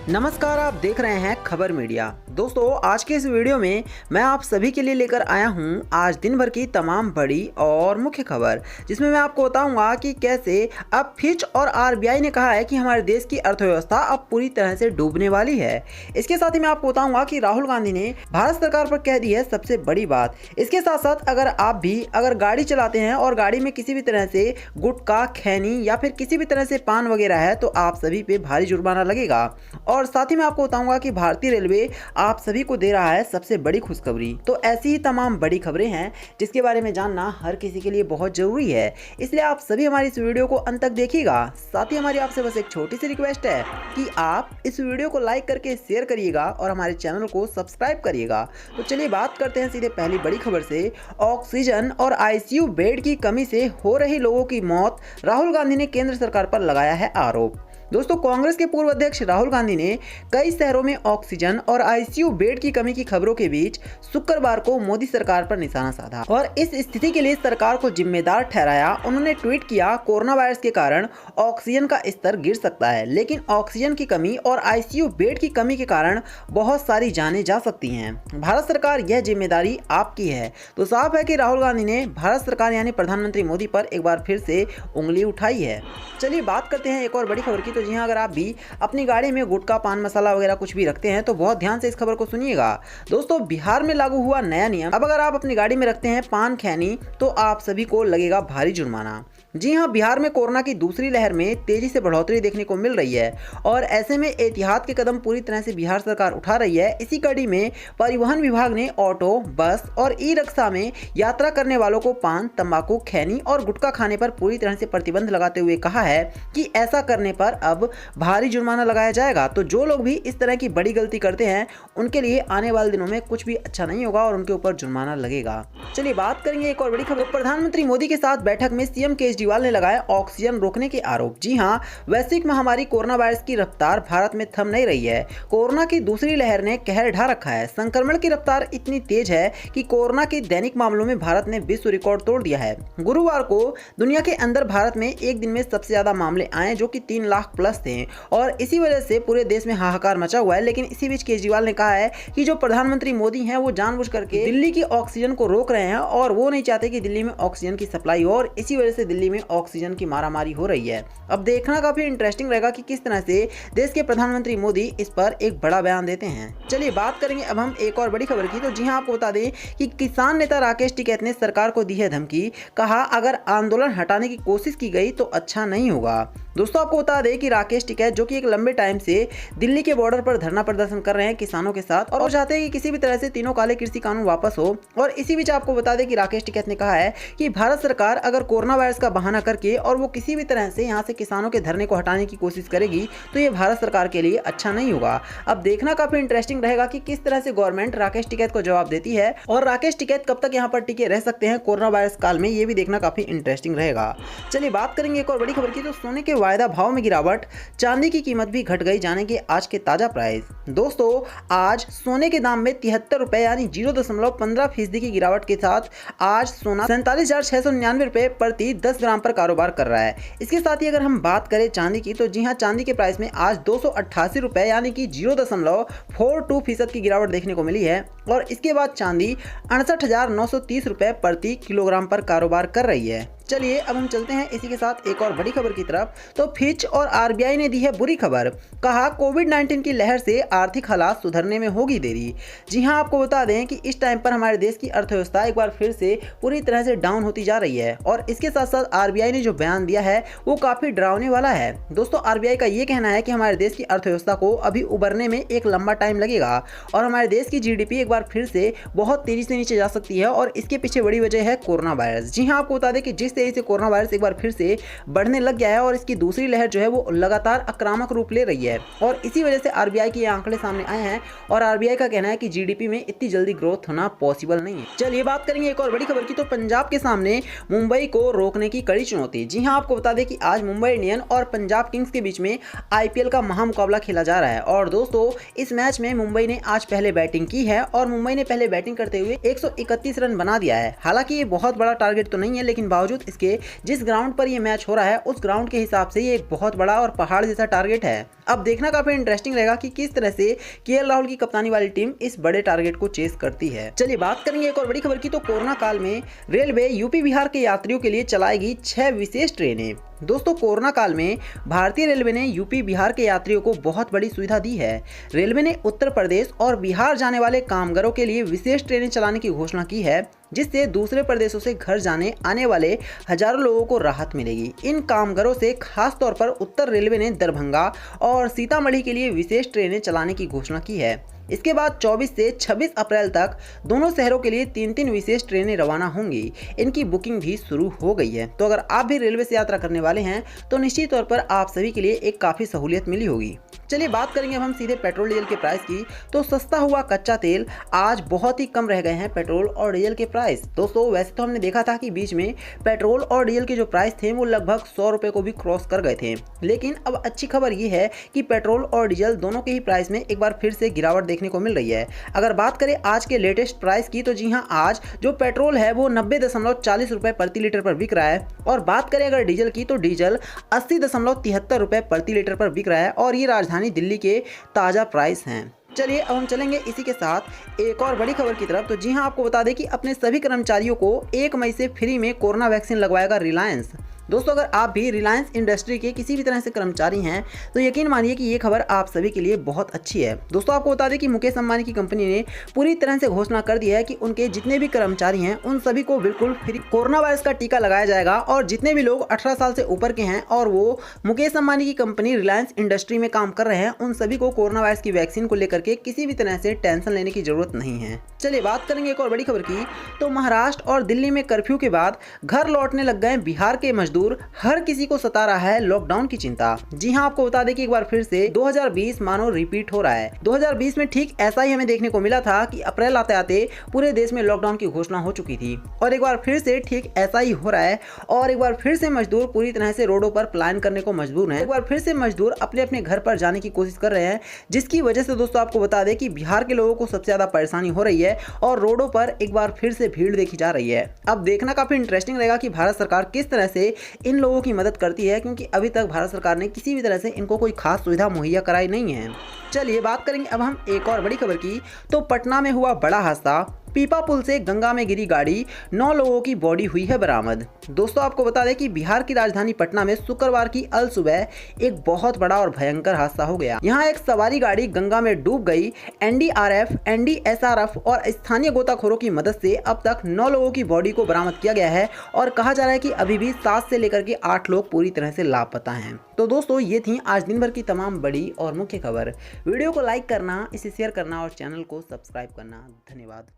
नमस्कार, आप देख रहे हैं खबर मीडिया। दोस्तों, आज के इस वीडियो में मैं आप सभी के लिए लेकर आया हूं आज दिन भर की तमाम बड़ी और मुख्य खबर, जिसमें मैं आपको बताऊंगा कि कैसे अब फिच और आरबीआई ने कहा है कि हमारे देश की अर्थव्यवस्था अब पूरी तरह से डूबने वाली है। इसके साथ ही मैं आपको बताऊंगा कि राहुल गांधी ने भारत सरकार पर कह दी है सबसे बड़ी बात। इसके साथ साथ अगर गाड़ी चलाते हैं और गाड़ी में किसी भी तरह से गुटखा, खैनी या फिर किसी भी तरह से पान वगैरह है तो आप सभी पे भारी जुर्माना लगेगा। और साथ ही मैं आपको बताऊंगा कि भारतीय रेलवे आप सभी को दे रहा है सबसे बड़ी खुशखबरी। तो ऐसी ही तमाम बड़ी खबरें हैं जिसके बारे में जानना हर किसी के लिए बहुत जरूरी है, इसलिए आप सभी हमारी इस वीडियो को अंत तक देखिएगा। साथ ही हमारी आपसे बस एक छोटी सी रिक्वेस्ट है कि आप इस वीडियो को लाइक करके शेयर करिएगा और हमारे चैनल को सब्सक्राइब करिएगा। तो चलिए बात करते हैं सीधे पहली बड़ी खबर से। ऑक्सीजन और आईसीयू बेड की कमी से हो रही लोगों की मौत, राहुल गांधी ने केंद्र सरकार पर लगाया है आरोप। दोस्तों, कांग्रेस के पूर्व अध्यक्ष राहुल गांधी ने कई शहरों में ऑक्सीजन और आईसीयू बेड की कमी की खबरों के बीच शुक्रवार को मोदी सरकार पर निशाना साधा और इस स्थिति के लिए सरकार को जिम्मेदार ठहराया। उन्होंने ट्वीट किया, कोरोना वायरस के कारण ऑक्सीजन का स्तर गिर सकता है, लेकिन ऑक्सीजन की कमी और आईसीयू बेड की कमी के कारण बहुत सारी जानें जा सकती हैं। भारत सरकार, यह जिम्मेदारी आपकी है। तो साफ है कि राहुल गांधी ने भारत सरकार यानी प्रधानमंत्री मोदी पर एक बार फिर से उंगली उठाई है। चलिए बात करते हैं एक और बड़ी खबर की। तो जी हाँ, अगर आप भी अपनी गाड़ी में गुटखा, पान मसाला वगैरह कुछ भी रखते हैं तो बहुत ध्यान से इस खबर को सुनिएगा। दोस्तों, बिहार में लागू हुआ नया नियम। अब अगर आप अपनी गाड़ी में रखते हैं पान, खैनी तो आप सभी को लगेगा भारी जुर्माना। जी हाँ, बिहार में कोरोना की दूसरी लहर में तेजी से बढ़ोतरी देखने को मिल रही है और ऐसे में एहतियात के कदम पूरी तरह से बिहार सरकार उठा रही है। इसी कड़ी में परिवहन विभाग ने ऑटो, बस और ई रिक्शा में यात्रा करने वालों को पान, तंबाकू, खैनी और गुटखा खाने पर पूरी तरह से प्रतिबंध लगाते हुए कहा है कि ऐसा करने पर अब भारी जुर्माना लगाया जाएगा। तो जो लोग भी इस तरह की बड़ी गलती करते हैं उनके लिए आने वाले दिनों में कुछ भी अच्छा नहीं होगा और उनके ऊपर जुर्माना लगेगा। चलिए बात करेंगे एक और बड़ी खबर। प्रधानमंत्री मोदी के साथ बैठक में सीएम केजरीवाल ने लगाया ऑक्सीजन रोकने के आरोप। जी हां, वैश्विक महामारी कोरोना वायरस की रफ्तार भारत में थम नहीं रही है। कोरोना की दूसरी लहर ने कहर ढा रखा है। संक्रमण की रफ्तार इतनी तेज है कि कोरोना के दैनिक मामलों में भारत ने विश्व रिकॉर्ड तोड़ दिया है। गुरुवार को दुनिया के अंदर भारत में एक दिन में सबसे ज्यादा मामले आए जो कि 3 लाख प्लस थे और इसी वजह से पूरे देश में हाहाकार मचा हुआ है। लेकिन इसी बीच केजरीवाल ने कहा है कि जो प्रधानमंत्री मोदी हैं वो जानबूझ करके दिल्ली की ऑक्सीजन को रोक रहे हैं और वो नहीं चाहते कि दिल्ली में ऑक्सीजन की सप्लाई हो और इसी वजह से दिल्ली में ऑक्सीजन की मारामारी हो रही है। अब देखना काफी इंटरेस्टिंग रहेगा कि किस तरह से देश के प्रधानमंत्री मोदी इस पर एक बड़ा बयान देते हैं। चलिए बात करेंगे अब हम एक और बड़ी खबर की। तो जी हां, आपको बता दें कि किसान नेता राकेश टिकैत ने सरकार को दी है धमकी। कहा, अगर आंदोलन हटाने की कोशिश की गई तो अच्छा नहीं होगा। दोस्तों, आपको बता दें कि राकेश टिकैत जो कि एक लंबे टाइम से दिल्ली के बॉर्डर पर धरना प्रदर्शन कर रहे हैं किसानों के साथ और वो चाहते हैं कि किसी भी तरह से तीनों काले कृषि कानून वापस हो। और इसी बीच आपको बता दें कि राकेश टिकैत ने कहा है कि भारत सरकार अगर कोरोना वायरस का बहाना करके और वो किसी भी तरह से यहाँ से किसानों के धरने को हटाने की कोशिश करेगी तो ये भारत सरकार के लिए अच्छा नहीं होगा। अब देखना काफी इंटरेस्टिंग रहेगा कि किस तरह से गवर्नमेंट राकेश टिकैत को जवाब देती है और राकेश टिकैत कब तक यहाँ पर टिके रह सकते हैं कोरोना वायरस काल में, ये भी देखना काफी इंटरेस्टिंग रहेगा। चलिए बात करेंगे एक और बड़ी खबर की। तो सोने के वायदा भाव में गिरावट, चांदी की कीमत भी घट गई, जानेंगे आज के ताजा प्राइस। दोस्तों, आज सोने के दाम में 73 रुपए यानी 0.15% की गिरावट के साथ आज सोना 47,699 रुपए प्रति 10 ग्राम पर कारोबार कर रहा है। इसके साथ ही अगर हम बात करें चांदी की, तो जी हां, चांदी के प्राइस में आज 288 रुपए यानी कि 0.42% की गिरावट देखने को मिली है और इसके बाद चांदी 68,930 रुपए प्रति किलोग्राम पर कारोबार कर रही है। चलिए अब हम चलते हैं इसी के साथ एक और बड़ी खबर की तरफ। तो फिच और आरबीआई ने दी है बुरी खबर। कहा, कोविड-19 की लहर से आर्थिक हालात सुधरने में होगी देरी। जी हां, आपको बता दें कि इस टाइम पर हमारे देश की अर्थव्यवस्था एक बार फिर से पूरी तरह से डाउन होती जा रही है और इसके साथ साथ आरबीआई ने जो बयान दिया है वो काफी डरावने वाला है। दोस्तों, आरबीआई का ये कहना है कि हमारे देश की अर्थव्यवस्था को अभी उबरने में एक लंबा टाइम लगेगा और हमारे देश की जीडीपी एक बार फिर से बहुत तेजी से नीचे जा सकती है और इसके पीछे बड़ी वजह है कोरोना वायरस। जी हां, आपको बता दें कि जिस तेजी से कोरोना वायरस एक बार फिर से बढ़ने लग गया है और इसकी दूसरी लहर जो है वो लगातार आक्रामक रूप ले रही है और इसी वजह से आरबीआई के आंकड़े सामने आए हैं और आरबीआई का कहना है कि जीडीपी में इतनी जल्दी ग्रोथ होना पॉसिबल नहीं है। चलिए बात करेंगे एक और बड़ी खबर की। तो पंजाब के सामने मुंबई को रोकने की कड़ी चुनौती। जी हां, आपको बता दें कि आज मुंबई इंडियन और पंजाब किंग्स के बीच में आईपीएल का महामुकाबला खेला जा रहा है और दोस्तों, इस मैच में मुंबई ने आज पहले बैटिंग की है और मुंबई ने पहले बैटिंग करते हुए 131 रन बना दिया है। हालांकि ये बहुत बड़ा टारगेट तो नहीं है, लेकिन बावजूद इसके जिस ग्राउंड पर ये मैच हो रहा है उस ग्राउंड के हिसाब से ये एक बहुत बड़ा और पहाड़ जैसा टारगेट है। अब देखना काफी इंटरेस्टिंग रहेगा कि किस तरह से केएल राहुल की कप्तानी वाली टीम इस बड़े टारगेट को चेस करती है। चलिए बात करेंगे एक और बड़ी खबर की। तो कोरोना काल में रेलवे यूपी बिहार के यात्रियों के लिए चलाएगी 6 विशेष ट्रेनें। दोस्तों कोरोना काल में भारतीय रेलवे ने यूपी बिहार के यात्रियों को बहुत बड़ी सुविधा दी है। रेलवे ने उत्तर प्रदेश और बिहार जाने वाले कामगारों के लिए विशेष ट्रेनें चलाने की घोषणा की है, जिससे दूसरे प्रदेशों से घर जाने आने वाले हजारों लोगों को राहत मिलेगी। इन कामगारों से खास तौर पर उत्तर रेलवे ने दरभंगा और सीतामढ़ी के लिए विशेष ट्रेनें चलाने की घोषणा की है। इसके बाद 24 से 26 अप्रैल तक दोनों शहरों के लिए 3-3 विशेष ट्रेनें रवाना होंगी। इनकी बुकिंग भी शुरू हो गई है। तो अगर आप भी रेलवे से यात्रा करने वाले हैं तो निश्चित तौर पर आप सभी के लिए एक काफ़ी सहूलियत मिली होगी। चलिए बात करेंगे अब हम सीधे पेट्रोल डीजल के प्राइस की। तो सस्ता हुआ कच्चा तेल, आज बहुत ही कम रह गए हैं पेट्रोल और डीजल के प्राइस। दोस्तों वैसे तो हमने देखा था कि बीच में पेट्रोल और डीजल के जो प्राइस थे वो लगभग 100 रुपये को भी क्रॉस कर गए थे, लेकिन अब अच्छी खबर ये है कि पेट्रोल और डीजल दोनों के ही प्राइस में एक बार फिर से गिरावट देखने को मिल रही है। अगर बात करें आज के लेटेस्ट प्राइस की तो जी हाँ, आज जो पेट्रोल है वो 90.40 रुपये प्रति लीटर पर बिक रहा है, और बात करें अगर डीजल की तो डीजल 80.73 रुपये प्रति लीटर पर बिक रहा है, और ये राजधानी दिल्ली के ताज़ा प्राइस हैं। चलिए अब हम चलेंगे इसी के साथ एक और बड़ी खबर की तरफ। तो जी हाँ, आपको बता दें कि अपने सभी कर्मचारियों को 1 मई से फ्री में कोरोना वैक्सीन लगवाएगा रिलायंस। दोस्तों अगर आप भी रिलायंस इंडस्ट्री के किसी भी तरह से कर्मचारी हैं तो यकीन मानिए कि ये खबर आप सभी के लिए बहुत अच्छी है। दोस्तों आपको बता दें कि मुकेश अंबानी की कंपनी ने पूरी तरह से घोषणा कर दी है कि उनके जितने भी कर्मचारी हैं उन सभी को बिल्कुल फ्री कोरोना वायरस का टीका लगाया जाएगा, और जितने भी लोग 18 साल से ऊपर के हैं और वो मुकेश अंबानी की कंपनी रिलायंस इंडस्ट्री में काम कर रहे हैं उन सभी को कोरोना वायरस की वैक्सीन को लेकर के किसी भी तरह से टेंशन लेने की जरूरत नहीं है। चलिए बात करेंगे एक और बड़ी खबर की। तो महाराष्ट्र और दिल्ली में कर्फ्यू के बाद घर लौटने लग गए बिहार के मजदूर। हर किसी को सता रहा है लॉकडाउन की चिंता। जी हां, आपको बता दें कि एक बार फिर से 2020 मानो रिपीट हो रहा है। 2020 में ठीक ऐसा ही हमें देखने को मिला था कि अप्रैल आते आते पूरे देश में लॉकडाउन की घोषणा हो चुकी थी, और एक बार फिर से ठीक ऐसा ही हो रहा है, और एक बार फिर से मजदूर पूरी तरह से रोडों पर पलायन करने को मजबूर हैं। एक बार फिर से मजदूर अपने अपने घर पर जाने की कोशिश कर रहे हैं, जिसकी वजह से दोस्तों आपको बता दें कि बिहार के लोगों को सबसे ज्यादा परेशानी हो रही है और रोडों पर एक बार फिर से भीड़ देखी जा रही है। अब देखना काफी इंटरेस्टिंग रहेगा कि भारत सरकार किस तरह से इन लोगों की मदद करती है, क्योंकि अभी तक भारत सरकार ने किसी भी तरह से इनको कोई खास सुविधा मुहैया कराई नहीं है। चलिए बात करेंगे अब हम एक और बड़ी खबर की। तो पटना में हुआ बड़ा हादसा, पीपा पुल से गंगा में गिरी गाड़ी, 9 लोगों की बॉडी हुई है बरामद। दोस्तों आपको बता दें कि बिहार की राजधानी पटना में शुक्रवार की अल सुबह एक बहुत बड़ा और भयंकर हादसा हो गया। यहाँ एक सवारी गाड़ी गंगा में डूब गई। एनडीआरएफ, एनडीएसआरएफ और स्थानीय गोताखोरों की मदद से अब तक 9 लोगों की बॉडी को बरामद किया गया है, और कहा जा रहा है कि अभी भी 7 से लेकर के 8 लोग पूरी तरह से लापता हैं। तो दोस्तों ये थी आज दिन भर की तमाम बड़ी और मुख्य खबर। वीडियो को लाइक करना, इसे शेयर करना और चैनल को सब्सक्राइब करना। धन्यवाद।